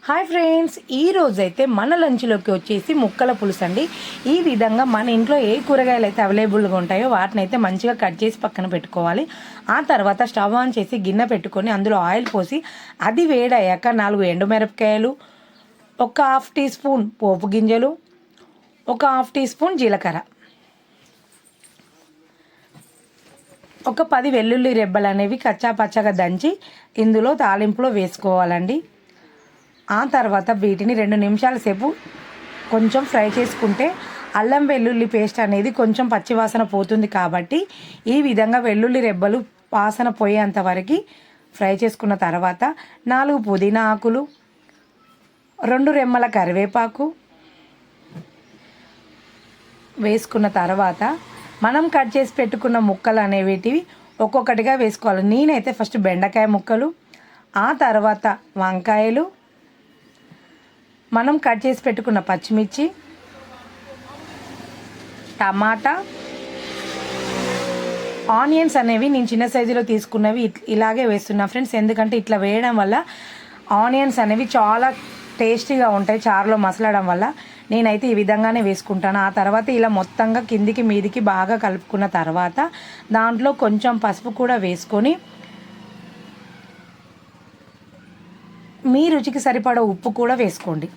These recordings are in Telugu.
హాయ్ ఫ్రెండ్స్, ఈరోజైతే మన లంచ్లోకి వచ్చేసి ముక్కల పులుసు అండి. ఈ విధంగా మన ఇంట్లో ఏ కూరగాయలు అయితే అవైలబుల్గా ఉంటాయో వాటిని అయితే మంచిగా కట్ చేసి పక్కన పెట్టుకోవాలి. ఆ తర్వాత స్టవ్ ఆన్ చేసి గిన్నె పెట్టుకొని అందులో ఆయిల్ పోసి అది వేడయ్యాక 4 ఎండుమిరపకాయలు, ఒక హాఫ్ టీ స్పూన్ పోపు గింజలు, ఒక హాఫ్ టీ స్పూన్ జీలకర్ర, ఒక 10 వెల్లుల్లి రెబ్బలు అనేవి కచ్చా పచ్చగా దంచి ఇందులో తాలింపులో వేసుకోవాలండి. ఆ తర్వాత వీటిని 2 నిమిషాల సేపు కొంచెం ఫ్రై చేసుకుంటే అల్లం వెల్లుల్లి పేస్ట్ అనేది కొంచెం పచ్చివాసన పోతుంది. కాబట్టి ఈ విధంగా వెల్లుల్లి రెబ్బలు వాసన పోయేంత వరకు ఫ్రై చేసుకున్న తర్వాత 4 పుదీనా ఆకులు, 2 రెమ్మల కరివేపాకు వేసుకున్న తర్వాత మనం కట్ చేసి పెట్టుకున్న ముక్కలు అనేవిటివి ఒక్కొక్కటిగా వేసుకోవాలి. నేనైతే ఫస్ట్ బెండకాయ ముక్కలు, ఆ తర్వాత వంకాయలు, మనం కట్ చేసి పెట్టుకున్న పచ్చిమిర్చి, టమాటా, ఆనియన్స్ అనేవి నేను చిన్న సైజులో తీసుకున్నవి ఇలాగే వేస్తున్నా ఫ్రెండ్స్. ఎందుకంటే ఇట్లా వేయడం వల్ల ఆనియన్స్ అనేవి చాలా టేస్టీగా ఉంటాయి చారులో మసలడం వల్ల. నేనైతే ఈ విధంగానే వేసుకుంటాను. ఆ తర్వాత ఇలా మొత్తంగా కిందికి మీదికి బాగా కలుపుకున్న తర్వాత దాంట్లో కొంచెం పసుపు కూడా వేసుకొని మీ రుచికి సరిపడా ఉప్పు కూడా వేసుకోండి.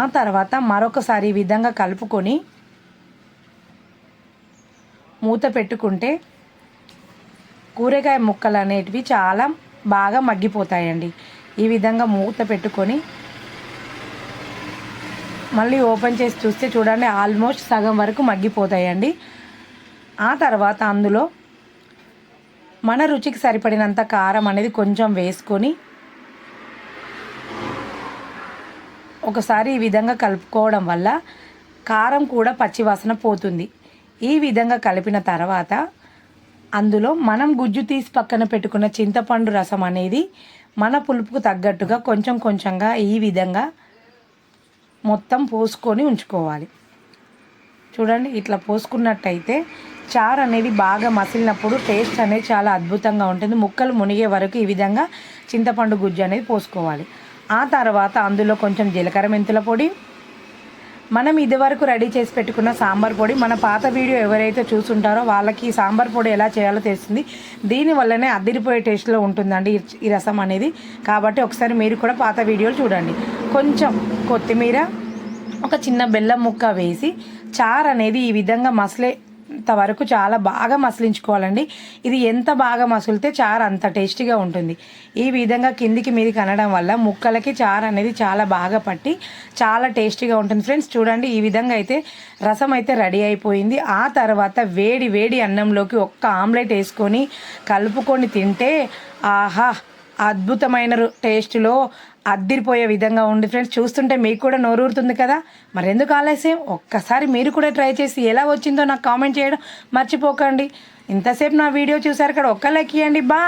ఆ తర్వాత మరొకసారి ఈ విధంగా కలుపుకొని మూత పెట్టుకుంటే కూరగాయ ముక్కలు అనేటివి చాలా బాగా మగ్గిపోతాయండి. ఈ విధంగా మూత పెట్టుకొని మళ్ళీ ఓపెన్ చేసి చూస్తే చూడండి ఆల్మోస్ట్ సగం వరకు మగ్గిపోతాయండి. ఆ తర్వాత అందులో మన రుచికి సరిపడినంత కారం అనేది కొంచెం వేసుకొని ఒకసారి ఈ విధంగా కలుపుకోవడం వల్ల కారం కూడా పచ్చివాసన పోతుంది. ఈ విధంగా కలిపిన తర్వాత అందులో మనం గుజ్జు తీసి పక్కన పెట్టుకున్న చింతపండు రసం అనేది మన పులుపుకు తగ్గట్టుగా కొంచెం కొంచెంగా ఈ విధంగా మొత్తం పోసుకొని ఉంచుకోవాలి. చూడండి, ఇట్లా పోసుకున్నట్టయితే చారు అనేది బాగా మసిలినప్పుడు టేస్ట్ అనేది చాలా అద్భుతంగా ఉంటుంది. ముక్కలు మునిగే వరకు ఈ విధంగా చింతపండు గుజ్జు అనేది పోసుకోవాలి. ఆ తర్వాత అందులో కొంచెం జీలకర్ర మెంతుల పొడి, మనం ఇదివరకు రెడీ చేసి పెట్టుకున్న సాంబార్ పొడి. మన పాత వీడియో ఎవరైతే చూసుంటారో వాళ్ళకి సాంబార్ పొడి ఎలా చేయాలో తెలుస్తుంది. దీనివల్లనే అదిరిపోయే టేస్ట్లో ఉంటుందండి ఈ రసం అనేది. కాబట్టి ఒకసారి మీరు కూడా పాత వీడియోలు చూడండి. కొంచెం కొత్తిమీర, ఒక చిన్న బెల్లం ముక్క వేసి చారు అనేది ఈ విధంగా మసలేంత వరకు చాలా బాగా మసలించుకోవాలండి. ఇది ఎంత బాగా మసిలితే చారు అంత టేస్టీగా ఉంటుంది. ఈ విధంగా కిందికి మీదికి అనడం వల్ల ముక్కలకి చారు అనేది చాలా బాగా పట్టి చాలా టేస్టీగా ఉంటుంది ఫ్రెండ్స్. చూడండి, ఈ విధంగా అయితే రసం అయితే రెడీ అయిపోయింది. ఆ తర్వాత వేడి వేడి అన్నంలోకి ఒక్క ఆమ్లెట్ వేసుకొని కలుపుకొని తింటే ఆహా అద్భుతమైన టేస్ట్లో అద్దిరిపోయే విధంగా ఉంది ఫ్రెండ్స్. చూస్తుంటే మీకు కూడా నోరూరుతుంది కదా. మరెందుకు ఆలస్యం, ఒక్కసారి మీరు కూడా ట్రై చేసి ఎలా వచ్చిందో నాకు కామెంట్ చేయడం మర్చిపోకండి. ఇంతసేపు నా వీడియో చూసారు కదా, ఒక్క లైక్ ఇవ్వండి. బా